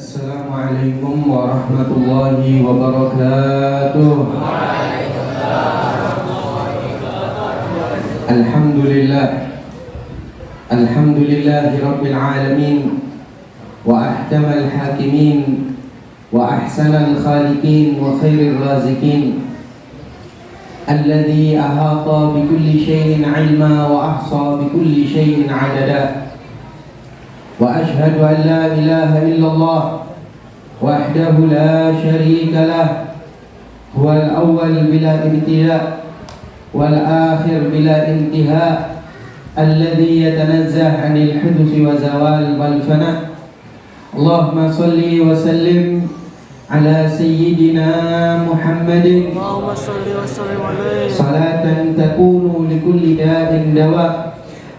Assalamualaikum warahmatullahi wabarakatuh. Alhamdulillah. Alhamdulillahi rabbil alamin. Wa ahkamal hakimin. Wa ahsanal khaliqin. Wa khairil razikin. Alladhi ahata bikulli syai'in ilma. Wa ahsa bikulli syai'in adada. وأشهد أن لا إله إلا الله وحده لا شريك له هو الأول بلا ابتداء والآخر بلا انتهاء الذي يتنزه عن الحدث وزوال والفناء اللهم صل وسلم على سيدنا محمد اللهم صل وسلم عليه صلاة تكون لكل داء دواء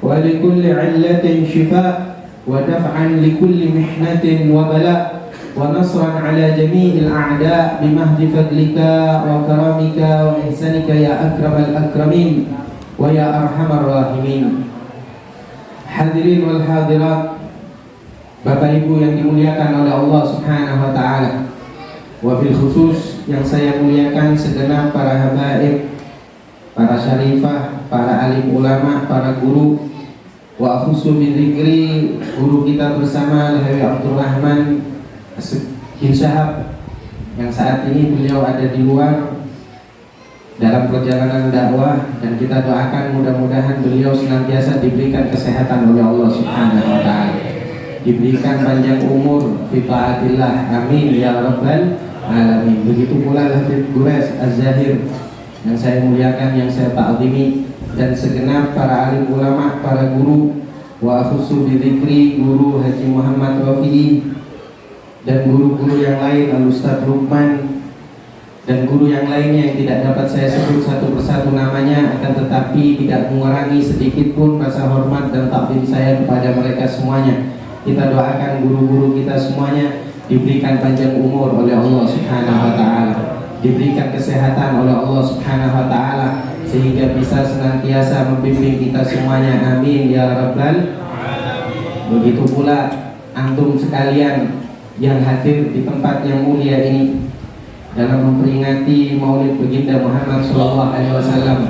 ولكل علة شفاء ودفعا لكل محنة وبلاء ونصرا على جميع الأعداء بمهد فضلك وكرمك وإحسانك يا أكرم الأكرمين ويا أرحم الراحمين. Hadirin wal hadirat, Bapak Ibu yang dimuliakan oleh Allah Subhanahu wa taala. Wabil khusus yang saya muliakan segenap para habaib, para syarifah, para alim ulama, para guru. Wa khusus bidzikri guru kita bersama Al-Habib Abdul Rahman bin Syahab yang saat ini beliau ada di luar dalam perjalanan dakwah, dan kita doakan mudah-mudahan beliau senantiasa diberikan kesehatan oleh Allah Subhanahu wa taala, diberikan panjang umur fi taatillah, amin ya rabbal alamin. Begitu pula Habib Gures Az-Zahir yang saya muliakan, yang saya ta'zimi, dan segenap para alim ulama, para guru, wa khusus bidzikri guru Haji Muhammad Rafi'i dan guru-guru yang lain, Al-Ustaz Lukman dan guru yang lainnya yang tidak dapat saya sebut satu persatu namanya, akan tetapi tidak mengurangi sedikit pun rasa hormat dan takdim saya kepada mereka semuanya. Kita doakan guru-guru kita semuanya diberikan panjang umur oleh Allah Subhanahu wa taala, diberikan kesehatan oleh Allah Subhanahu wa taala, sehingga bisa senantiasa membimbing kita semuanya, amin ya rabbal alamin. Begitu pula antum sekalian yang hadir di tempat yang mulia ini dalam memperingati Maulid Baginda Muhammad SAW.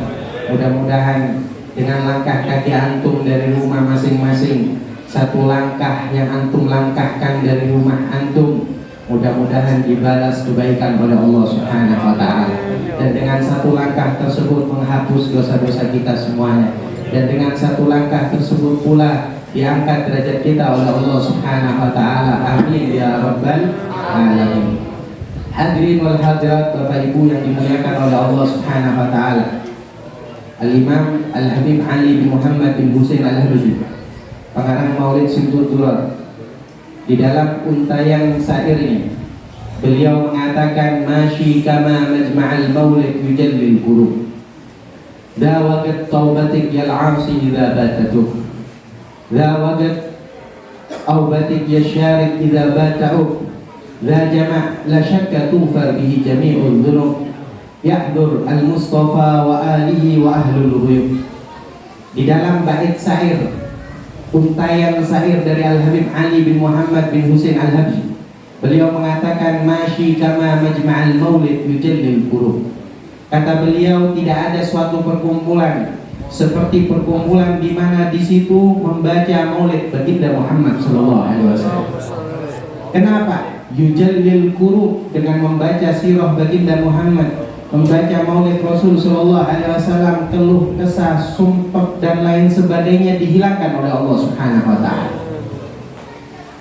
Mudah-mudahan dengan langkah kaki antum dari rumah masing-masing, satu langkah yang antum langkahkan dari rumah antum, mudah-mudahan dibalas kebaikan oleh Allah Subhanahu wa taala, dan dengan satu langkah tersebut menghapus dosa-dosa kita semuanya, dan dengan satu langkah tersebut pula diangkat derajat kita oleh Allah Subhanahu wa taala, amin ya rabbal alamin. Hadirin wal hadirat, Bapak Ibu yang dimuliakan oleh Allah Subhanahu wa taala, Al-Imam Al-Habib Ali bin Muhammad bin Husain Al-Habsyi, pengarang Maulid Simtul Durar, di dalam untayan syairnya beliau mengatakan, masyi kama majma'al maulid yujallil qulub, dha waqt taubatik yal 'asi idza batatuh, dha waqt aubatik yasharik idza bata'u, dha jama' la syakka tufar bihi jami'ul dhunub, yahdur al-mustafa wa alihi wa ahlul ghuyub. Di dalam bait syair, untayan syair dari Al-Habib Ali bin Muhammad bin Husain Al-Habsyi, beliau mengatakan, masyi kama majma'al maulid yujallil qulub. Kata beliau, tidak ada suatu perkumpulan seperti perkumpulan di mana di situ membaca Maulid Baginda Muhammad SAW. Kenapa? Yujallil qulub, dengan membaca sirah Baginda Muhammad, membaca Maulid Rasul SAW, keluh kesah, sumpah dan lain sebagainya dihilangkan oleh Allah Subhanahu wa taala.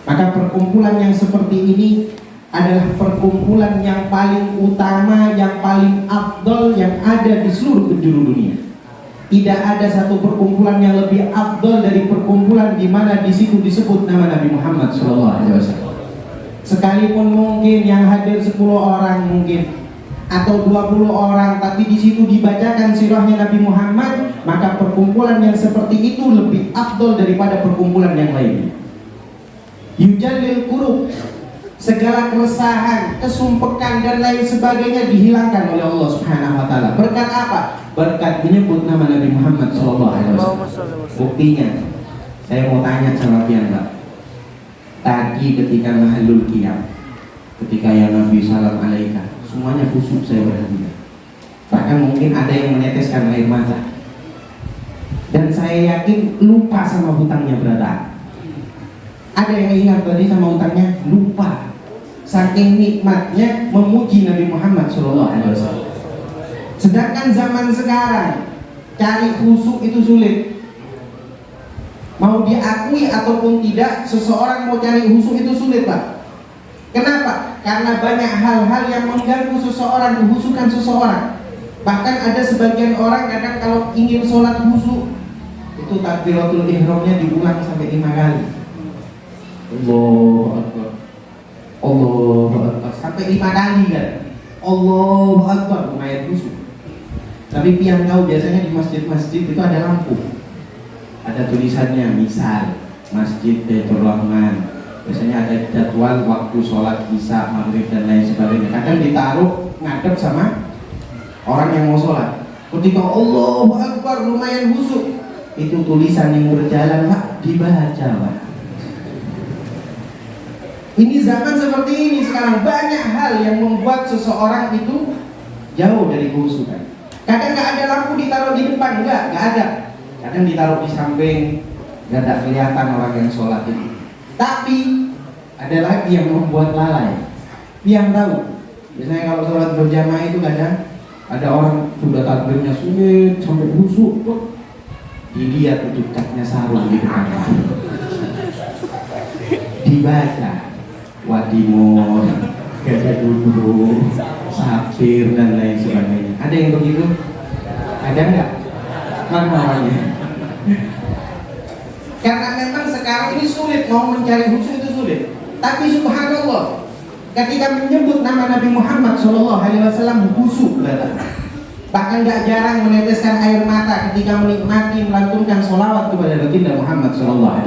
Maka perkumpulan yang seperti ini adalah perkumpulan yang paling utama, yang paling afdol yang ada di seluruh penjuru dunia. Tidak ada satu perkumpulan yang lebih afdol dari perkumpulan di mana di situ disebut nama Nabi Muhammad SAW. Sekalipun mungkin yang hadir 10 orang mungkin atau 20 orang, tapi di situ dibacakan sirahnya Nabi Muhammad, maka perkumpulan yang seperti itu lebih afdol daripada perkumpulan yang lainnya. Yujallil qulub, segala keresahan, kesumpekan dan lain sebagainya dihilangkan oleh Allah Subhanahu wa taala. Berkat apa? Berkat menyebut nama Nabi Muhammad SAW. Buktinya, saya mau tanya sama pian, Pak. Tadi ketika mahallul qiyam, ketika ya Nabi salam alaika, semuanya khusyuk saya perhatikan. Bahkan mungkin ada yang meneteskan air mata. Dan saya yakin lupa sama hutangnya berada. Ada yang ingat tadi sama hutangnya? Lupa. Saking nikmatnya memuji Nabi Muhammad SAW. Sedangkan zaman sekarang cari khusyuk itu sulit. Mau diakui ataupun tidak, seseorang mau cari khusyuk itu sulit, Pak. Kenapa? Karena banyak hal-hal yang mengganggu seseorang, kekhusyukan seseorang. Bahkan ada sebagian orang kadang kalau ingin sholat khusyuk, itu takbiratul ihramnya diulang sampai 5 kali. Allahu Akbar, Allahu Akbar, sampai 5 kali kan. Allahu Akbar, lumayan khusyuk. Tapi yang tahu biasanya di masjid-masjid itu ada lampu, ada tulisannya, misal Masjid Baitur Rahman, biasanya ada jadwal waktu sholat isya, maghrib dan lain sebagainya. Kadang ditaruh ngadep sama orang yang mau sholat. Ketika Allahu Akbar lumayan khusyuk, itu tulisan yang berjalan, Pak, dibaca, Pak. Ini zaman seperti ini sekarang, banyak hal yang membuat seseorang itu jauh dari khusyukan. Kadang nggak ada lampu ditaruh di depan, nggak ada. Kadang ditaruh di samping, nggak ada kelihatan orang yang sholat itu. Tapi ada lagi yang membuat lalai. Yang tahu, biasanya kalau sholat berjamaah itu kadang ada orang sudah takbirnya sulit sampai khusyuk, dilihat itu catnya sarung di depan, dibaca wadimor, gajah duduk, sapir dan lain sebagainya. Ada yang begitu? Ada nggak? Mana orangnya? Karena memang sekarang ini sulit, mau mencari khusyuk itu sulit. Tapi subhanallah, ketika menyebut nama Nabi Muhammad SAW khusyuk, bahkan gak jarang meneteskan air mata ketika menikmati melantunkan sholawat kepada baginda Muhammad SAW.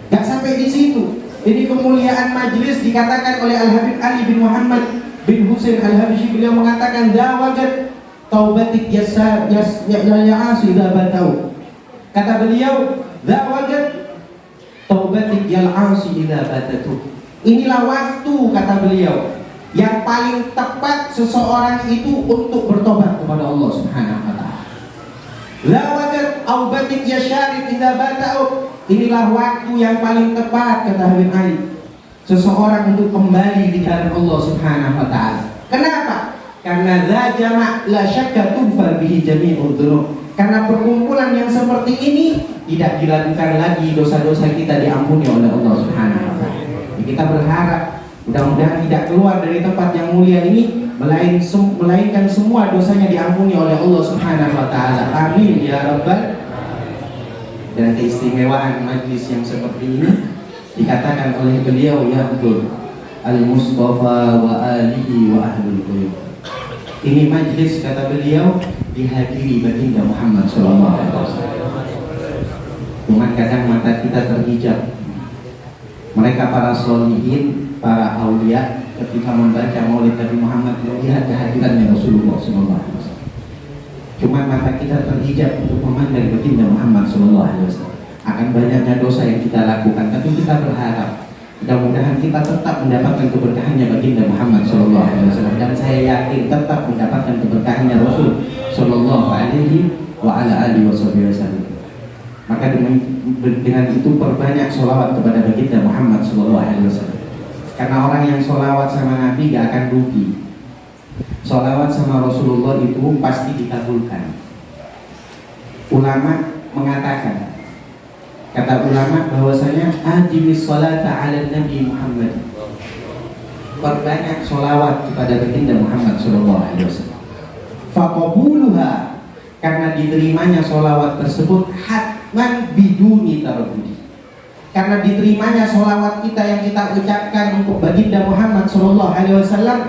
Gak sampai di situ. Ini kemuliaan majlis dikatakan oleh Al-Habib Ali bin Muhammad bin Husain Al-Habsyi, beliau mengatakan dawajat taubatik ya'asu idha batau. Kata beliau, dawajat taubatik ya'asu idha batatu. Inilah waktu, kata beliau, yang paling tepat seseorang itu untuk bertobat kepada Allah Subhanahu wa taala. La wajad aubatik yasharid idza bata'u. Inilah waktu yang paling tepat, kata Habib Ali, seseorang untuk kembali di jalan Allah Subhanahu wa taala. Kenapa? Karena la jama' la syakka tughfar bihi jami'ud dzunub. Karena perkumpulan yang seperti ini tidak diragukan lagi dosa-dosa kita diampuni oleh Allah Subhanahu wa taala. Kita berharap mudah-mudahan tidak keluar dari tempat yang mulia ini melainkan semua dosanya diampuni oleh Allah Subhanahu wa taala. Amin ya rabbal. Dan keistimewaan majlis yang seperti ini dikatakan oleh beliau, ya betul, al-Mustafa wa alihi wa ahlul qulub. Ini majlis, kata beliau, dihadiri baginda Muhammad sallallahu alaihi wasallam. Cuma kadang mata kita terhijab. Mereka para sholihin, para aulia, ketika membaca maulid Nabi Muhammad melihat kehadirannya Rasulullah SAW. Cuma mata kita terhijab untuk memandang baginda Muhammad SAW. Akan banyaknya dosa yang kita lakukan, tapi kita berharap mudah-mudahan kita tetap mendapatkan keberkahannya baginda Muhammad SAW. Dan saya yakin tetap mendapatkan keberkahannya Rasul Sallallahu Alaihi Wasallam. Maka dengan itu perbanyak sholawat kepada baginda Muhammad SAW. Karena orang yang sholawat sama Nabi gak akan rugi. Sholawat sama Rasulullah itu pasti dikabulkan. Ulama mengatakan, kata ulama bahwasanya adimis sholata ala Nabi Muhammad. Perbanyak sholawat kepada baginda Muhammad SAW. Faqabuluha, karena diterimanya sholawat tersebut hatman biduni taraddudi. Karena diterimanya sholawat kita yang kita ucapkan untuk baginda Muhammad SAW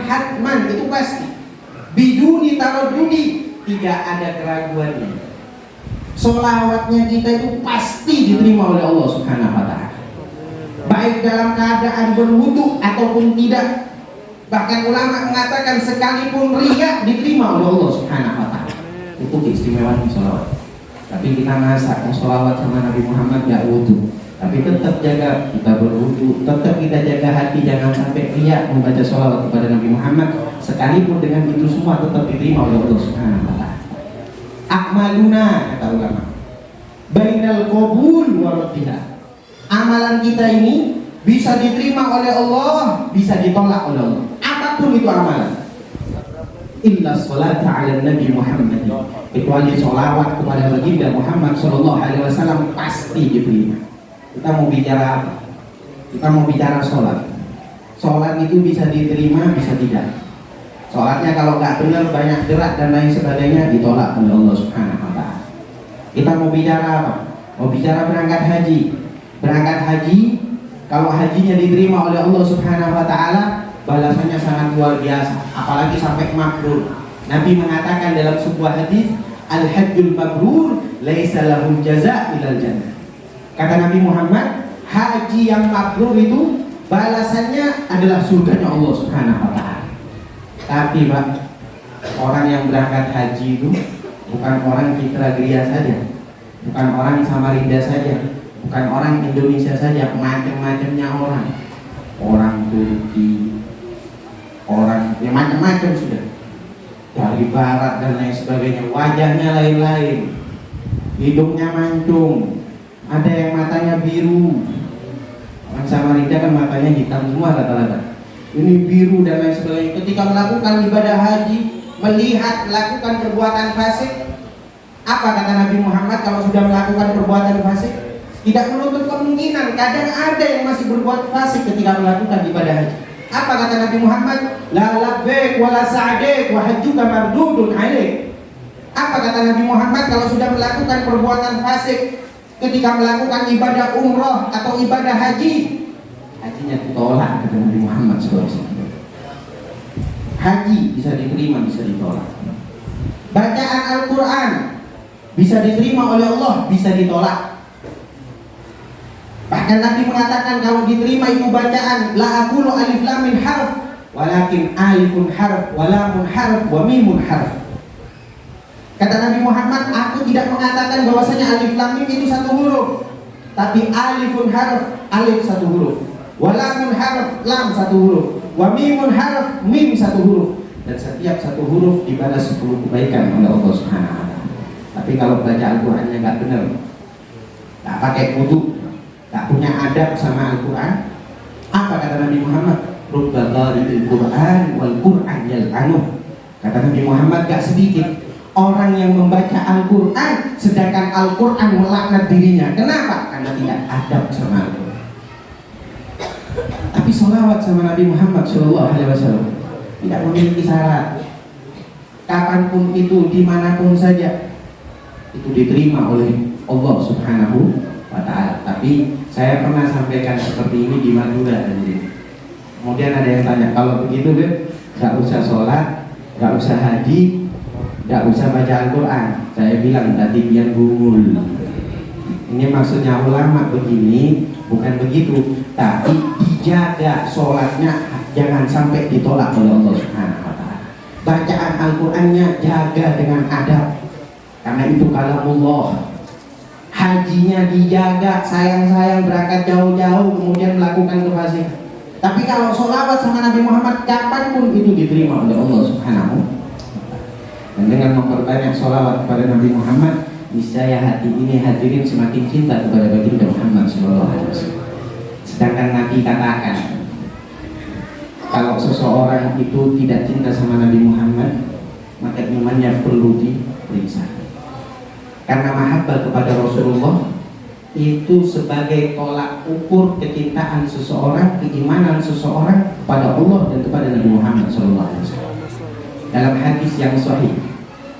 hatman, itu pasti biduni taraddudi, tidak ada keraguannya. Sholawatnya kita itu pasti diterima oleh Allah Subhanahu wa taala, baik dalam keadaan berwudu ataupun tidak. Bahkan ulama mengatakan sekalipun riya diterima oleh Allah Subhanahu wa taala. Itu keistimewaan sholawat. Tapi kita masa sholawat sama Nabi Muhammad gak wudu, Tapi tetap jaga, kita berwudu, tetap kita jaga hati, jangan sampai riya membaca sholawat kepada Nabi Muhammad. Sekalipun dengan itu semua tetap diterima oleh Allah Subhanahu wa Ta'ala. Akmaluna, kata ulama, bainal qabul wa raddiha. Amalan kita ini bisa diterima oleh Allah, bisa ditolak oleh Allah. Apapun itu amalan. Illa sholata ala Nabi Muhammad, kecuali sholawat kepada baginda Muhammad sallallahu alaihi wasallam pasti diterima. Kita mau bicara apa? Kita mau bicara sholat. Sholat itu bisa diterima, bisa tidak. Sholatnya kalau nggak benar, banyak gerak dan lain sebagainya, ditolak oleh Allah Subhanahu wa Ta'ala. Kita mau bicara apa? Mau bicara berangkat haji. Berangkat haji, kalau hajinya diterima oleh Allah Subhanahu wa Ta'ala, balasannya sangat luar biasa, apalagi sampai mabrur. Nabi mengatakan dalam sebuah hadis, al-hajjul mabrur laisa lahu jaza' ilal jannah. Kata Nabi Muhammad, haji yang mabrur itu balasannya adalah surganya Allah Subhanahu wa Ta'ala. Tapi Pak, orang yang berangkat haji itu bukan orang Citra Gria saja, bukan orang Samarinda saja, bukan orang Indonesia saja, macam-macamnya orang. Orang Turki, orang yang macam-macam sudah, dari barat dan lain sebagainya. Wajahnya lain-lain, hidungnya mancung, ada yang matanya biru. Orang Samarinda kan matanya hitam semua rata-rata, ini biru dan lain sebagainya. Ketika melakukan ibadah haji, melihat melakukan perbuatan fasik, apa kata Nabi Muhammad kalau sudah melakukan perbuatan fasik? Tidak menutup kemungkinan kadang ada yang masih berbuat fasik ketika melakukan ibadah haji. Apa kata Nabi Muhammad? La labbaik wa la sa'daik wa hajjuka mardudun alaik. Apa kata Nabi Muhammad kalau sudah melakukan perbuatan fasik ketika melakukan ibadah umrah atau ibadah haji? Hajinya ditolak, kata Nabi Muhammad SAW. Haji bisa diterima, bisa ditolak. Bacaan Al-Quran bisa diterima oleh Allah, bisa ditolak. Bahkan Nabi mengatakan kalau diterima itu bacaan, la aqulu alif lam mim harf, walakin alifun harf, wa lamun harf, wa mimun harf. Kata Nabi Muhammad, aku tidak mengatakan bahwasanya alif lam mim itu satu huruf, tapi alifun harf, alif satu huruf, wa lamun harf, lam satu huruf, wa mimun harf, mim satu huruf. Dan setiap satu huruf dibalas 10 kebaikan oleh Allah Subhanahu wa Ta'ala. Tapi kalau baca Al-Qur'annya nggak benar, nggak pakai wudu, tak punya adab sama Al-Quran, apa kata Nabi Muhammad? Rubba qari'il Qur'an wal Qur'an yal'anuh. Kata Nabi Muhammad, gak sedikit orang yang membaca Al-Quran sedangkan Al-Quran melaknat dirinya. Kenapa? Karena tidak adab sama Al-Quran. Tapi sholawat sama Nabi Muhammad SAW tidak memiliki syarat. Kapanpun itu, dimanapun saja, itu diterima oleh Allah Subhanahu wa Ta'ala. Tapi saya pernah sampaikan seperti ini di Madura. Kemudian ada yang tanya, kalau begitu gak usah sholat, gak usah haji, gak usah baca Al-Quran. Saya bilang tadi biar gumul. Ini maksudnya ulama begini, bukan begitu. Tapi dijaga sholatnya, jangan sampai ditolak oleh Allah Subhanahu wa Ta'ala. Bacaan Al-Qurannya jaga dengan adab, karena itu kalamullah. Hajinya dijaga, sayang-sayang berangkat jauh-jauh kemudian melakukan kefasikan. Tapi kalau sholawat sama Nabi Muhammad kapanpun itu diterima oleh Allah Subhanahu. Dan dengan memperbanyak sholawat kepada Nabi Muhammad, niscaya hati ini hadirin semakin cinta kepada baginda Muhammad SAW. Sedangkan Nabi katakan, kalau seseorang itu tidak cinta sama Nabi Muhammad, maka imannya perlu diperiksa. Karena mahabbah kepada Rasulullah itu sebagai tolak ukur kecintaan seseorang, keimanan seseorang kepada Allah dan kepada Nabi Muhammad SAW. Dalam hadis yang sahih,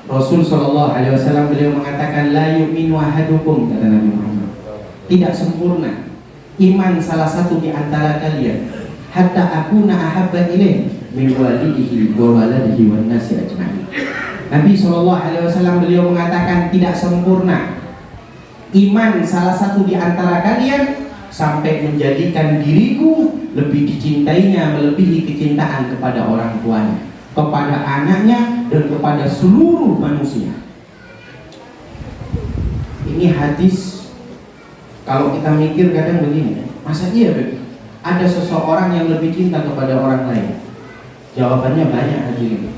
Rasul SAW beliau mengatakan, la yu'minu ahadukum, kata Nabi Muhammad, tidak sempurna iman salah satu di antara kalian hatta akuna ahabba ilaih min walidihi wa waladihi wan nasi ajma'in. Nabi SAW beliau mengatakan tidak sempurna iman salah satu di antara kalian sampai menjadikan diriku lebih dicintainya melebihi kecintaan kepada orang tuanya, kepada anaknya, dan kepada seluruh manusia. Ini hadis Kalau kita mikir kadang begini, masa iya ada seseorang yang lebih cinta kepada orang lain? Jawabannya banyak hadirin.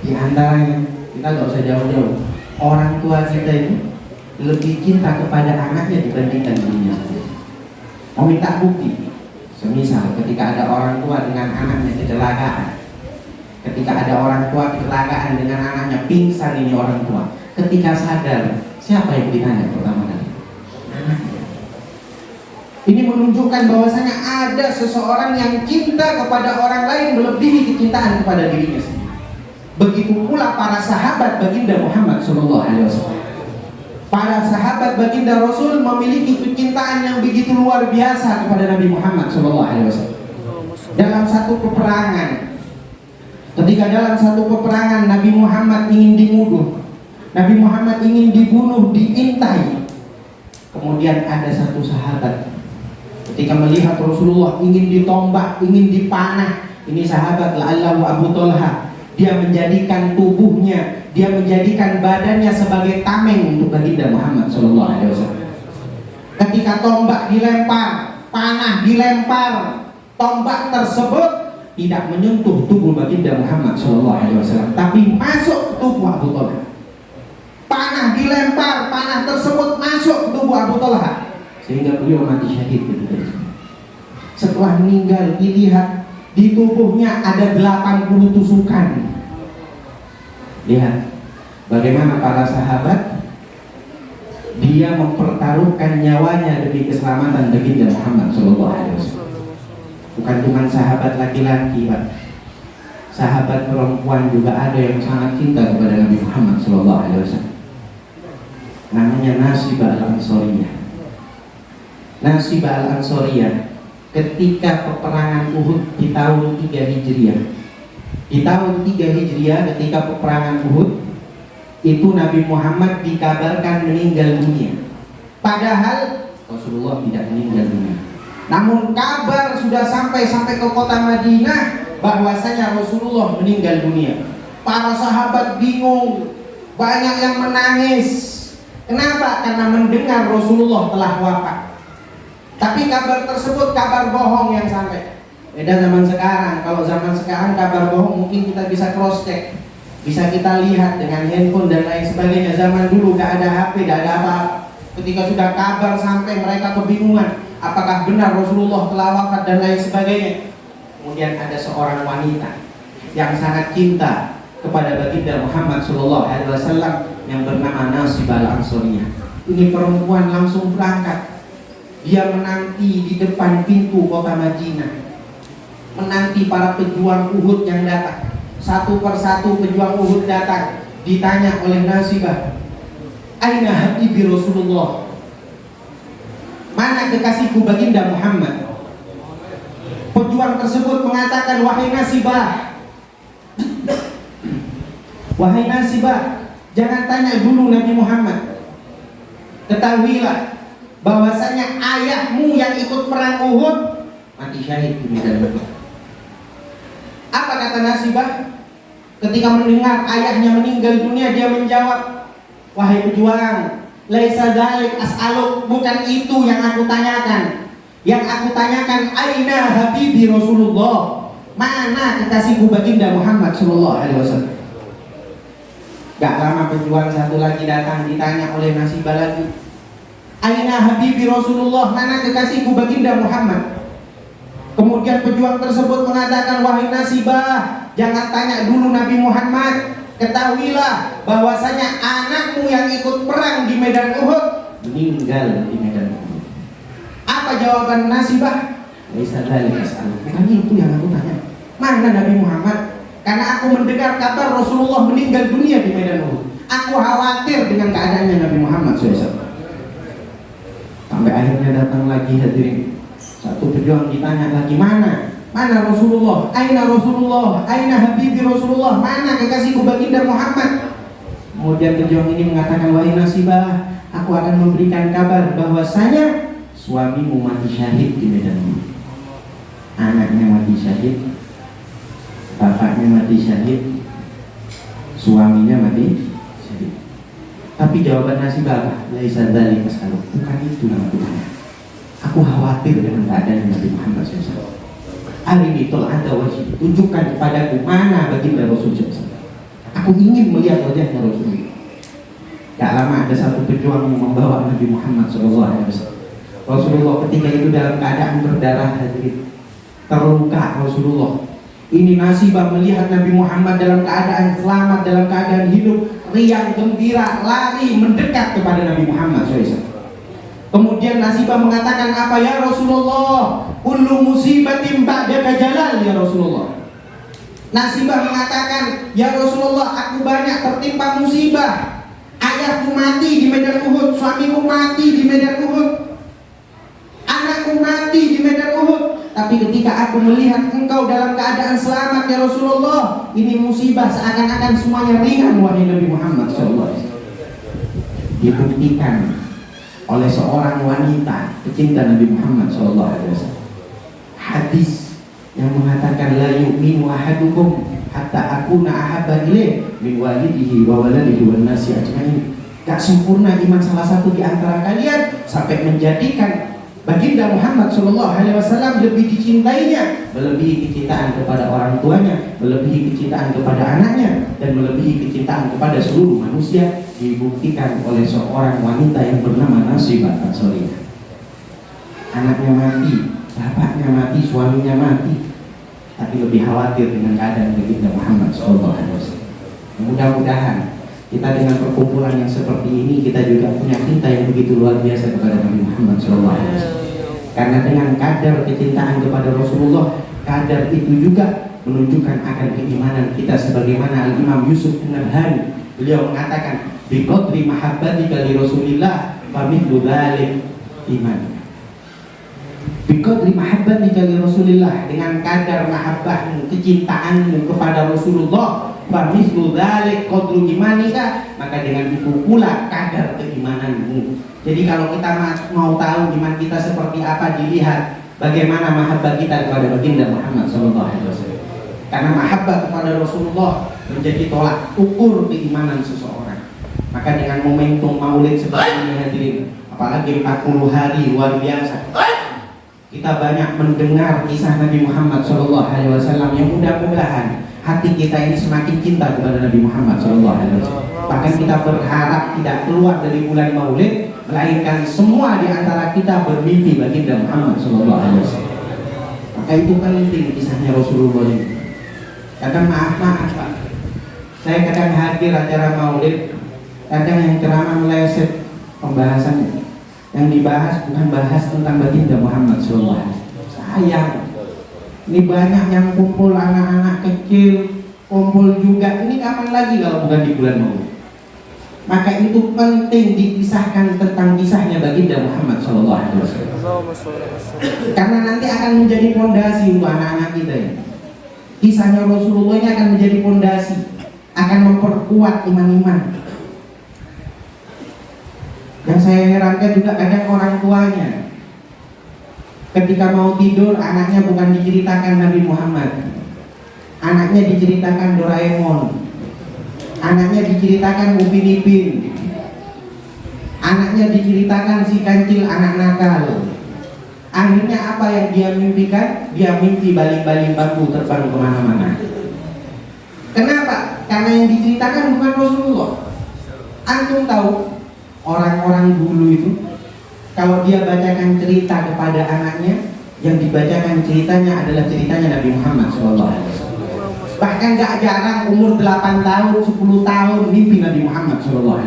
Di antaranya, kita gak usah jauh-jauh, orang tua kita ini lebih cinta kepada anaknya dibandingkan dirinya sendiri. Mau minta bukti? Semisal ketika ada orang tua dengan anaknya kecelakaan, ketika ada orang tua kecelakaan dengan anaknya, pingsan ini orang tua, ketika sadar, siapa yang ditanya pertama kali? Anaknya. Ini menunjukkan bahwasanya ada seseorang yang cinta kepada orang lain melebihi kecintaan kepada dirinya sendiri. Begitu pula para sahabat baginda Muhammad SAW. Para sahabat baginda Rasul memiliki kecintaan yang begitu luar biasa kepada Nabi Muhammad SAW. Dalam satu peperangan, ketika dalam satu peperangan Nabi Muhammad ingin dibunuh, Nabi Muhammad ingin dibunuh, diintai. Kemudian ada satu sahabat ketika melihat Rasulullah ingin ditombak, ingin dipanah, ini sahabat la'allahu Abu Talha, dia menjadikan tubuhnya, dia menjadikan badannya sebagai tameng untuk baginda Muhammad SAW. Ketika tombak dilempar, panah dilempar, tombak tersebut tidak menyentuh tubuh baginda Muhammad SAW, tapi masuk ke tubuh Abu Talha. Panah dilempar, panah tersebut masuk ke tubuh Abu Talha, sehingga beliau mati syahid. Setelah meninggal, dilihat di tubuhnya ada 80 tusukan. Lihat bagaimana para sahabat, dia mempertaruhkan nyawanya demi keselamatan baginda Muhammad SAW. Bukan cuma sahabat laki-laki, Pak. Sahabat perempuan juga ada yang sangat cinta kepada Nabi Muhammad SAW. Namanya Nasibah al-Ansariyah. Nasibah al-Ansariyah ketika peperangan Uhud di tahun 3 Hijriah. Di tahun 3 Hijriah ketika peperangan Uhud itu Nabi Muhammad dikabarkan meninggal dunia. Padahal Rasulullah tidak meninggal dunia. Namun kabar sudah sampai ke kota Madinah bahwasanya Rasulullah meninggal dunia. Para sahabat bingung, banyak yang menangis. Kenapa? Karena mendengar Rasulullah telah wafat. Tapi kabar tersebut kabar bohong yang sampai. Beda zaman sekarang. Kalau zaman sekarang kabar bohong mungkin kita bisa cross check, bisa kita lihat dengan handphone dan lain sebagainya. Zaman dulu gak ada HP, gak ada apa. Ketika sudah kabar sampai, mereka kebingungan apakah benar Rasulullah telah wafat dan lain sebagainya. Kemudian ada seorang wanita yang sangat cinta kepada baginda Muhammad SAW yang bernama Nasibah al-Ansariyah. Ini perempuan langsung berangkat. Dia menanti di depan pintu kota Madinah, menanti para pejuang Uhud yang datang. Satu persatu pejuang Uhud datang. Ditanya oleh Nasibah, "Aina habibi Rasulullah?" Mana kekasihku baginda Muhammad? Pejuang tersebut mengatakan, "Wahai Nasibah, wahai Nasibah, jangan tanya dulu Nabi Muhammad. Ketahuilah bahwasanya ayahmu yang ikut perang Uhud mati syahid di medan Uhud." Apa kata Nasibah? Ketika mendengar ayahnya meninggal dunia, dia menjawab, "Wahai pejuang, laisa dzalik as'aluk, bukan itu yang aku tanyakan. Yang aku tanyakan, aina habibi Rasulullah? Mana kekasihku baginda Muhammad SAW?" Gak lama pejuang satu lagi datang, ditanya oleh Nasibah lagi, "Aina habibi Rasulullah? Mana kekasihku baginda Muhammad?" Kemudian pejuang tersebut mengatakan, "Wahai Nasibah, jangan tanya dulu Nabi Muhammad. Ketahuilah bahwasanya anakmu yang ikut perang di medan Uhud meninggal di medan Uhud." Apa jawaban Nasibah? "Laisa dzalika as'aluka." Bukan itu yang aku tanya. Mana Nabi Muhammad? Karena aku mendengar kabar Rasulullah meninggal dunia di medan Uhud. Aku khawatir dengan keadaannya Nabi Muhammad SAW. Sampai akhirnya datang lagi hadirin. Satu pejuang ditanya lagi, mana Rasulullah? Aina Rasulullah? Aina habibi Rasulullah? Mana kekasihku baginda Muhammad? Kemudian pejuang ini mengatakan, "Wahai Nasibah, aku akan memberikan kabar bahwasanya suamimu mati syahid di medan Uhud. Anaknya mati syahid, bapaknya mati syahid, suaminya mati syahid. Tapi jawaban nasibah apa? Laisa dzalika as'alu. Bukan itu yang aku tanya. Aku khawatir dengan keadaan Nabi Muhammad SAW. Hari ini tol anda wajib tunjukkan kepadaku mana baginda Rasul SAW. Aku ingin melihat wajahnya Rasulullah. Gak lama ada satu pejuang yang membawa Nabi Muhammad SAW. Rasulullah ketika itu dalam keadaan berdarah, hadirin, terluka Rasulullah. Ini nasibah melihat Nabi Muhammad dalam keadaan selamat, dalam keadaan hidup, riang gembira, lari mendekat kepada Nabi Muhammad SAW. Kemudian nasibah mengatakan apa? Ya Rasulullah, kullu musibatin ba'daka jalal ya Rasulullah. Nasibah mengatakan, ya Rasulullah, aku banyak tertimpa musibah. Ayahku mati di medan Uhud, suamiku mati di medan Uhud, anakku mati di medan Uhud. Tapi ketika aku melihat engkau dalam keadaan selamat ya Rasulullah, ini musibah seakan-akan semuanya ringan wahai Nabi Muhammad SAW. Dibuktikan oleh seorang wanita pecinta Nabi Muhammad SAW. Hadis yang mengatakan la yu'minu ahadukum hatta akuna ahabba ilaih min walidihi wa waladihi wan nasi ajmain. Gak sempurna iman salah satu di antara kalian sampai menjadikan baginda Muhammad SAW lebih dicintainya, melebihi kecintaan kepada orang tuanya, melebihi kecintaan kepada anaknya, dan melebihi kecintaan kepada seluruh manusia. Dibuktikan oleh seorang wanita yang bernama Nasibah Ansariyah. Anaknya mati, bapaknya mati, suaminya mati, tapi lebih khawatir dengan keadaan baginda Muhammad SAW. Mudah-mudahan kita dengan perkumpulan yang seperti ini, kita juga punya cinta yang begitu luar biasa kepada Nabi Muhammad SAW. Karena dengan kadar kecintaan kepada Rasulullah, kadar itu juga menunjukkan akan keimanan kita. Sebagaimana Al-Imam Yusuf An-Nabhani, beliau mengatakan, biqadri mahabbatika li Rasulillah famithlu dzalik iman. Biqadri mahabbatika li Rasulillah, dengan kadar mahabbahmu, kecintaanmu kepada Rasulullah, famithlu dzalik qadru imanika, maka dengan itu pula kadar keimananmu. Jadi kalau kita mau tahu iman kita seperti apa, dilihat bagaimana mahabbah kita kepada baginda Muhammad SAW. Karena mahabbah kepada Rasulullah menjadi tolak ukur keimanan seseorang. Maka dengan momentum maulid seperti ini hadirin, apalagi 40 hari luar biasa, kita banyak mendengar kisah Nabi Muhammad SAW yang mudah-mudahan hati kita ini semakin cinta kepada Nabi Muhammad SAW. Bahkan kita berharap tidak keluar dari bulan maulid, melainkan semua di antara kita bermimpi baginda Muhammad SAW. Maka itu penting kisahnya Rasulullah ini. Kadang maaf Pak, saya kadang hadir acara maulid, kadang yang ceramah meleset pembahasannya. Yang dibahas bukan bahas tentang baginda Muhammad SAW. Sayang, ini banyak yang kumpul anak-anak kecil, kumpul juga. Ini kapan lagi kalau bukan di bulan maulid? Maka itu penting dipisahkan tentang kisahnya baginda Muhammad SAW. Karena nanti akan menjadi fondasi untuk anak-anak kita ini. Kisahnya Rasulullah ini akan menjadi fondasi, akan memperkuat iman-iman. Yang saya herankan juga kadang orang tuanya, ketika mau tidur anaknya bukan diceritakan Nabi Muhammad, anaknya diceritakan Doraemon, anaknya diceritakan Upin Ipin, anaknya diceritakan si kancil anak nakal. Akhirnya apa yang dia mimpikan? Dia mimpi baling-baling bambu terbang kemana-mana. Kenapa? Karena yang diceritakan bukan Rasulullah. Antum tahu orang-orang dulu itu, kalau dia bacakan cerita kepada anaknya, yang dibacakan ceritanya adalah ceritanya Nabi Muhammad SAW. Bahkan gak jarang umur 8 tahun, 10 tahun mimpi Nabi Muhammad SAW.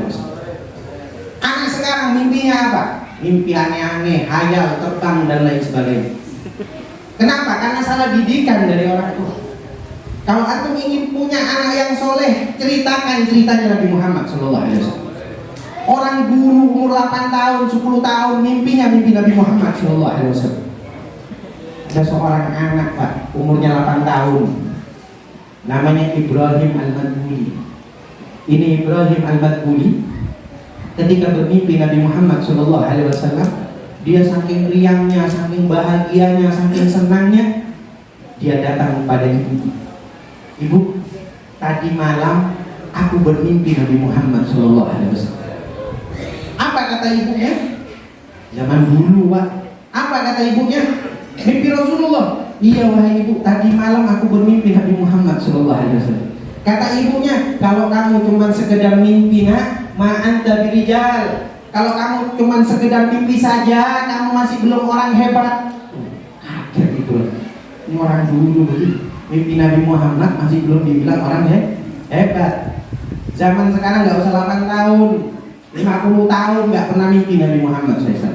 Anak sekarang mimpinya apa? Mimpi aneh-aneh, hayal, terbang, dan lain sebagainya. Kenapa? Karena salah didikan dari orang tua. Kalau antum ingin punya anak yang soleh, ceritakan ceritanya Nabi Muhammad SAW. Orang dulu umur 8 tahun, 10 tahun mimpinya mimpi Nabi Muhammad SAW. Ada seorang anak Pak, umurnya 8 tahun, namanya Ibrahim Al-Madbuli. Ini Ibrahim Al-Madbuli ketika bermimpi Nabi Muhammad SAW, dia saking riangnya, saking bahagianya, saking senangnya, dia datang kepada ibu. Ibu, tadi malam aku bermimpi Nabi Muhammad SAW. Apa kata ibunya? Zaman dulu, Pak. Apa kata ibunya? Mimpi Rasulullah. Iya wahai ibu, tadi malam aku bermimpi Nabi Muhammad SAW. Kata ibunya, kalau kamu cuma sekedar mimpi nak, ma anta birijal. Kalau kamu cuma sekedar mimpi saja, kamu masih belum orang hebat. Kaget itu. Ini orang dulu begitu. Mimpi Nabi Muhammad masih belum dibilang orang hebat. Zaman sekarang nggak usah 8 tahun, 50 tahun nggak pernah mimpi Nabi Muhammad SAW.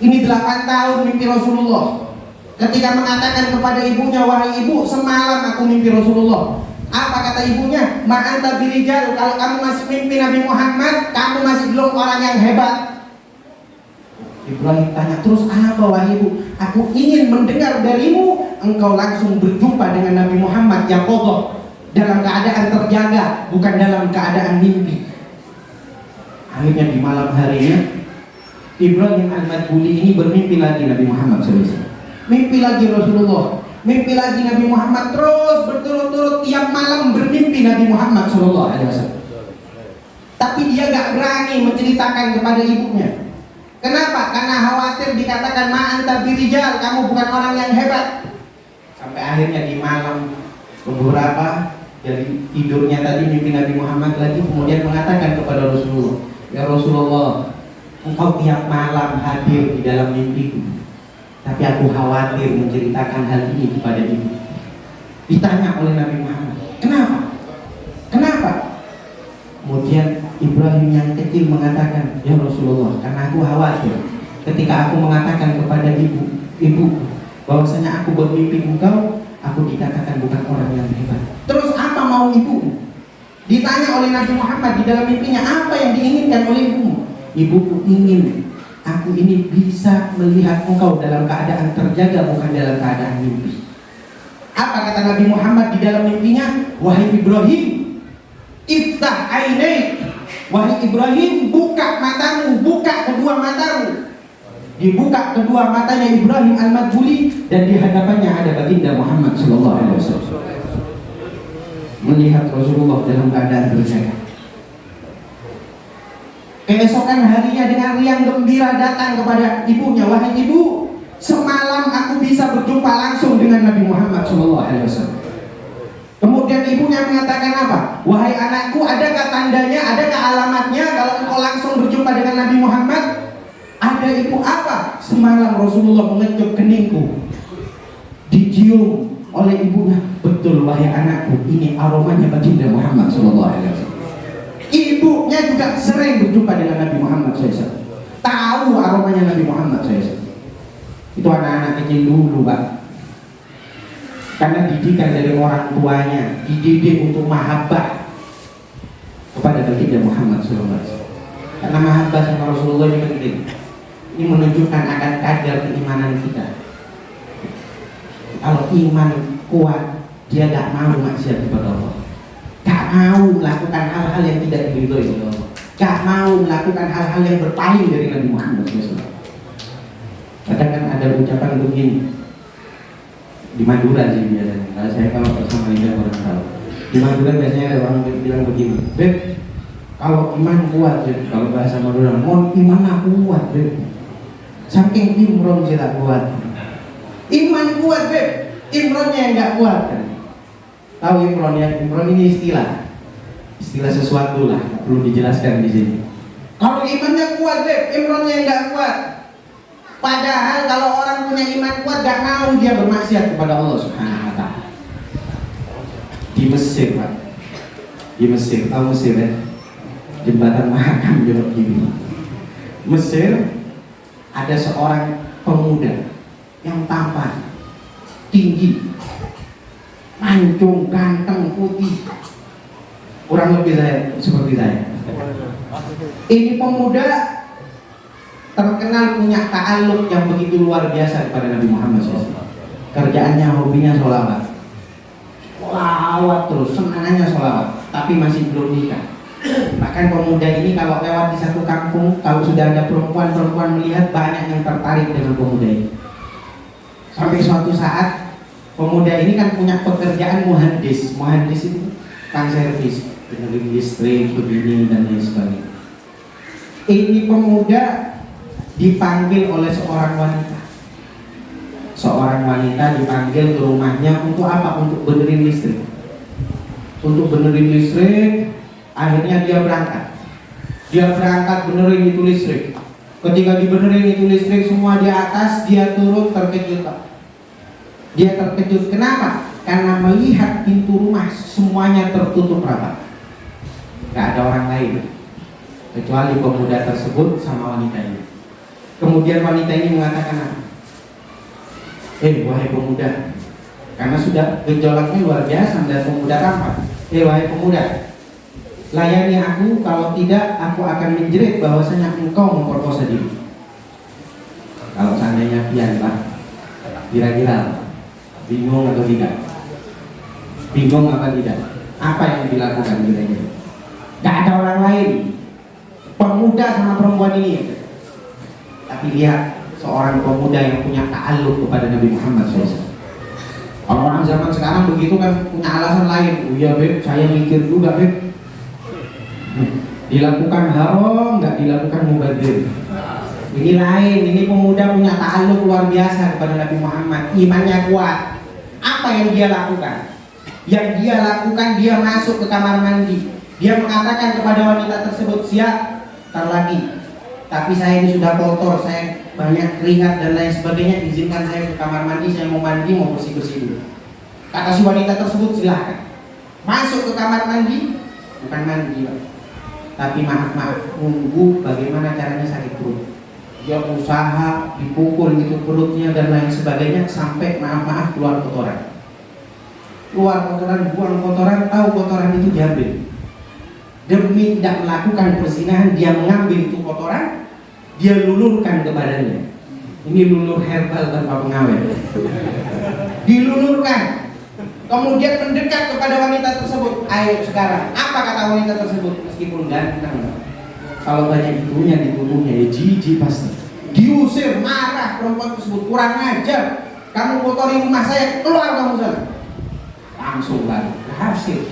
Ini 8 tahun mimpi Rasulullah. Ketika mengatakan kepada ibunya, wahai ibu, semalam aku mimpi Rasulullah. Apa kata ibunya? Ma anta birijal. Kalau kamu masih mimpi Nabi Muhammad, kamu masih belum orang yang hebat. Ibrahim tanya, terus apa wahai ibu? Aku ingin mendengar darimu, engkau langsung berjumpa dengan Nabi Muhammad yang kokoh, dalam keadaan terjaga, bukan dalam keadaan mimpi. Akhirnya di malam harinya, Ibrahim Al-Madbuli ini bermimpi lagi Nabi Muhammad SAW. Mimpi lagi Rasulullah, mimpi lagi Nabi Muhammad, terus berturut-turut tiap malam bermimpi Nabi Muhammad SAW. Tapi dia gak berani menceritakan kepada ibunya. Kenapa? Karena khawatir dikatakan ma anta birijal, kamu bukan orang yang hebat. Sampai akhirnya di malam beberapa dari tidurnya tadi mimpi Nabi Muhammad lagi, kemudian mengatakan kepada Rasulullah, ya Rasulullah, engkau tiap malam hadir di dalam mimpiku, tapi aku khawatir menceritakan hal ini kepada ibu. Ditanya oleh Nabi Muhammad, kenapa? Kenapa? Kemudian Ibrahim yang kecil mengatakan, ya Rasulullah, karena aku khawatir ketika aku mengatakan kepada ibu bahwasanya aku bermimpi engkau, aku dikatakan bukan orang yang hebat. Terus apa mau ibu? Ditanya oleh Nabi Muhammad di dalam mimpinya, apa yang diinginkan oleh ibumu? Ibuku ingin aku ini bisa melihat engkau dalam keadaan terjaga, bukan dalam keadaan mimpi. Apa kata Nabi Muhammad di dalam mimpinya? Wahai Ibrahim, iftah ainaik. Wahai Ibrahim, buka matamu, buka kedua matamu. Dibuka kedua matanya Ibrahim Al-Madbuli, dan di hadapannya ada baginda Muhammad SAW. Melihat Rasulullah dalam keadaan terjaga. Keesokan harinya dengan riang gembira datang kepada ibunya, wahai ibu, semalam aku bisa berjumpa langsung dengan Nabi Muhammad SAW. Kemudian ibunya mengatakan apa? Wahai anakku, adakah tandanya, adakah alamatnya kalau engkau langsung berjumpa dengan Nabi Muhammad? Ada ibu. Apa? Semalam Rasulullah mengecup keningku, dicium oleh ibunya. Betul wahai anakku, ini aromanya baginda Muhammad SAW. Ibunya juga sering berjumpa dengan Nabi Muhammad SAW. Tahu aromanya Nabi Muhammad SAW. Itu anak-anak kecil dulu, Pak. Karena didikan dari orang tuanya, dididik untuk mahabbah kepada baginda Muhammad SAW. Karena mahabbah sama Rasulullah ini penting. Ini menunjukkan akan kadar keimanan kita. Kalau iman kuat, dia gak mau maksiat kepada Allah, gak mau melakukan hal-hal yang tidak diridhoi oleh Allah, gak mau melakukan hal-hal yang berpaling dari Nabi Muhammad SAW. Kadang kan ada ucapan begini di Madura sih biasanya. Kalau saya kalau bersama Liga orang tahu. Di Madura biasanya ada orang bilang begini, Beb, kalau iman kuat, Beb, kalau bahasa Madura, mohon iman aku kuat, Beb. Saking imron saya tak kuat. Iman kuat, Beb, imronnya yang nggak kuat. Tahu imron ya? Imron ini istilah sesuatu lah, perlu dijelaskan di sini. Kalau imannya kuat, Beb, imronnya yang nggak kuat. Padahal kalau orang punya iman kuat, gak mau dia bermaksiat kepada Allah Subhanahu wa Ta'ala. Di Mesir, Pak, di Mesir, tahu Mesir ya? Jembatan Mahakam Jawab Gini. Mesir ada seorang pemuda yang tampan, tinggi, mancung, ganteng, putih, kurang lebih seperti saya. Ini pemuda terkenal punya ta'alluq yang begitu luar biasa kepada Nabi Muhammad SAW. Kerjaannya, hobinya sholawat, terus, senangannya sholawat, tapi masih belum nikah. Bahkan pemuda ini kalau lewat di satu kampung, kalau sudah ada perempuan melihat, banyak yang tertarik dengan pemuda ini. Sampai suatu saat, pemuda ini kan punya pekerjaan muhandis itu kan servis, listrik, begini dan lain sebagainya. Ini pemuda dipanggil oleh seorang wanita. Seorang wanita dipanggil ke rumahnya untuk apa? Untuk benerin listrik. Untuk benerin listrik, akhirnya dia berangkat. Dia berangkat benerin itu listrik. Ketika dibenerin itu listrik semua di atas, dia turun terkejut. Dia terkejut. Kenapa? Karena melihat pintu rumah semuanya tertutup rapat. Gak ada orang lain kecuali pemuda tersebut sama wanita ini. Kemudian wanita ini mengatakan apa? Wahai pemuda, karena sudah gejolaknya luar biasa dan pemuda tampak. Wahai pemuda, layani aku, kalau tidak aku akan menjerit bahwasanya engkau memperkosa diri. Kalau seandainya pian Pak, kira-kira bingung atau tidak? Bingung apa tidak? Apa yang dilakukan kira-kira? Gak ada orang lain, pemuda sama perempuan ini. Tapi lihat, seorang pemuda yang punya ta'alluq kepada Nabi Muhammad SAW. Orang-orang zaman sekarang begitu kan punya alasan lain. Oh iya Beb, saya mikir juga Beb. Dilakukan haram, nggak dilakukan mubadzir. Ini lain, ini pemuda punya ta'alluq luar biasa kepada Nabi Muhammad. Imannya kuat. Apa yang dia lakukan? Yang dia lakukan, dia masuk ke kamar mandi. Dia mengatakan kepada wanita tersebut, siap, ntar lagi. Tapi saya ini sudah kotor, saya banyak keringat dan lain sebagainya, izinkan saya ke kamar mandi, saya mau mandi, mau bersih-bersih dulu. Kata si wanita tersebut, silahkan. Masuk ke kamar mandi, bukan mandi, tapi maaf, nunggu bagaimana caranya sakit perut. Dia usaha, dipukul itu perutnya dan lain sebagainya, sampai maaf keluar kotoran. Keluar kotoran, buang kotoran, tahu kotoran itu diambil. Demi tidak melakukan perzinahan, dia mengambil itu kotoran, dia lulurkan ke badannya. Ini lulur herbal tanpa pengawet. Dilulurkan. Kemudian mendekat kepada wanita tersebut. Ayo sekarang, apa kata wanita tersebut? Meskipun ganteng, kalau banyak ibunya di tubuhnya, ya jijik pasti. Diusir, marah perempuan tersebut, kurang ajar. Kamu kotori rumah saya, keluar kamu sana. Langsung lari, berhasil.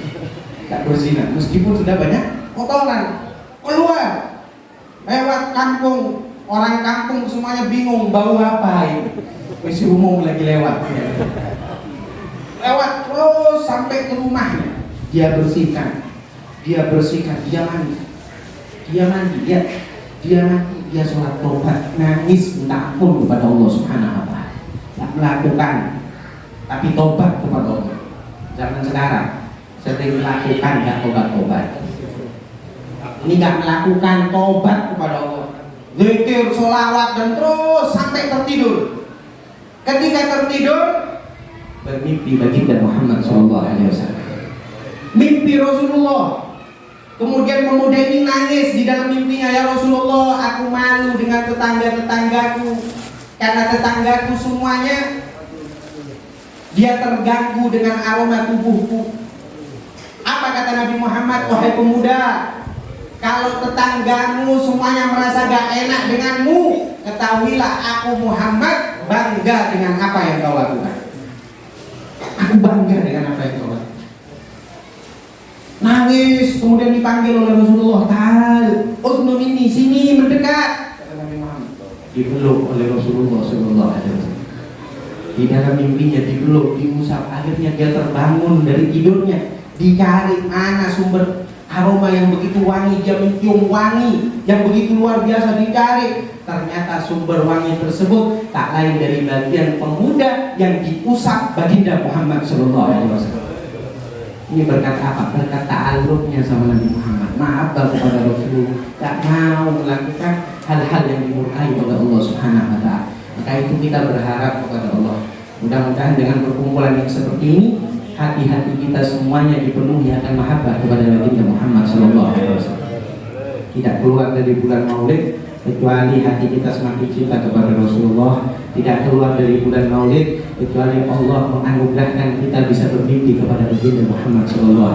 Tak berzina, meskipun sudah banyak kotoran. Keluar. Lewat kampung, orang kampung semuanya bingung, bau apa ini? Misi umum lagi lewat. Lewat terus sampai ke rumahnya. Dia bersihkan, dia mandi, dia mandi, dia sholat tobat, nangis minta ampun kepada Allah Subhanahu Wa Taala. Tak melakukan, tapi tobat kepada Allah. Zaman sekarang sering melakukan nggak tobat. Ini nggak melakukan tobat kepada Allah, zikir, sholawat dan terus sampai tertidur. Ketika tertidur bermimpi baginda Muhammad SAW, mimpi Rasulullah. Kemudian pemuda ini nangis di dalam mimpinya, ya Rasulullah, aku malu dengan tetangga-tetanggaku karena tetanggaku semuanya dia terganggu dengan aroma tubuhku. Apa kata Nabi Muhammad? Wahai pemuda, kalau tetanggamu semuanya merasa gak enak denganmu, ketahuilah aku Muhammad bangga dengan apa yang kau lakukan. Aku bangga dengan apa yang kau lakukan. Nangis, kemudian dipanggil oleh Rasulullah. Ta'al, udnu minni, sini mendekat. Kata Nabi Muhammad. Dipeluk oleh Rasulullah SAW. Di dalam mimpinya dipeluk, diusap. Akhirnya dia terbangun dari tidurnya. Dicari mana sumber aroma yang begitu wangi, dia mencium wangi yang begitu luar biasa, dicari. Ternyata sumber wangi tersebut tak lain dari bagian pemuda yang diusap baginda Muhammad SAW. Ini berkat apa? Berkat ta'alluqnya sama Nabi Muhammad. Maaf kepada Rasulullah, tak mau melakukan hal-hal yang dimurkai oleh Allah Subhanahu Wa Taala. Maka itu kita berharap kepada Allah, mudah-mudahan dengan perkumpulan yang seperti ini, hati-hati kita semuanya dipenuhi akan mahabbah kepada baginda Muhammad SAW. Tidak keluar dari bulan Maulid kecuali hati kita semakin cinta kepada Rasulullah. Tidak keluar dari bulan Maulid kecuali Allah menganugerahkan kita bisa bermimpi kepada baginda Muhammad SAW.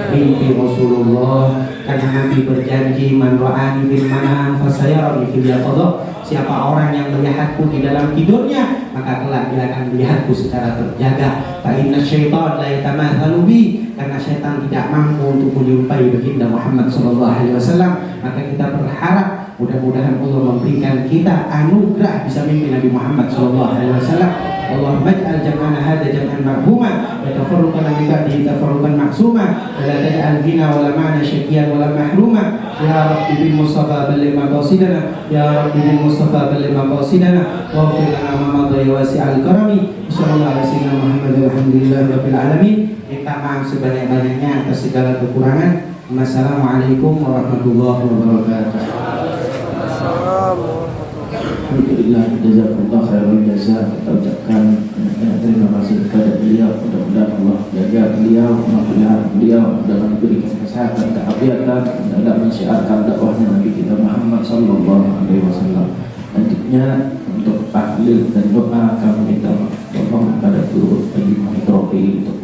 Mimpi Rasulullah, karena Nabi berjanji, man ra'ani fil manam fasayarani fil yaqadha. Siapa orang yang melihatku di dalam tidurnya, maka kelak dia akan melihatku secara terjaga. Fa inna syaitan la yatamathalu bi, karena syaitan tidak mampu untuk menyerupai baginda Muhammad sallallahu alaihi wasallam. Maka kita berharap mudah-mudahan Allah memberikan kita anugerah bisa mimpi Nabi Muhammad sallallahu alaihi wasallam. Allahumma ij'al jam'ana hadza jam'an marhuma wa tafarruqana min ba'dihi tafarruqan ma'suma wa la taj'al fina wa la ma'ana syaqiyan wa la mahruma. Ya Rabbi bil Mustafa balligh maqasidana, ya Rabbi bil Mustafa balligh maqasidana wa ighfir lana ma madha ya wasi'al karami. Sallallahu alaihi wasallam Muhammad walhamdulillahi rabbil alamin. Minta maaf sebanyak-banyaknya atas segala kekurangan. Wassalamualaikum warahmatullahi wabarakatuh. Alhamdulillah, jazakallah khairul jazaa. Kita ucapkan terima kasih kepada beliau. Mudah-mudahan Allah jaga beliau, melihara beliau dalam diberikan kesehatan, keafiatan dalam mensiarkan dakwahnya Nabi kita Muhammad sallallahu alaihi wasallam. Selanjutnya untuk tahlil dan doa kami minta tolong kepada guru Haji Muhammad Rofi untuk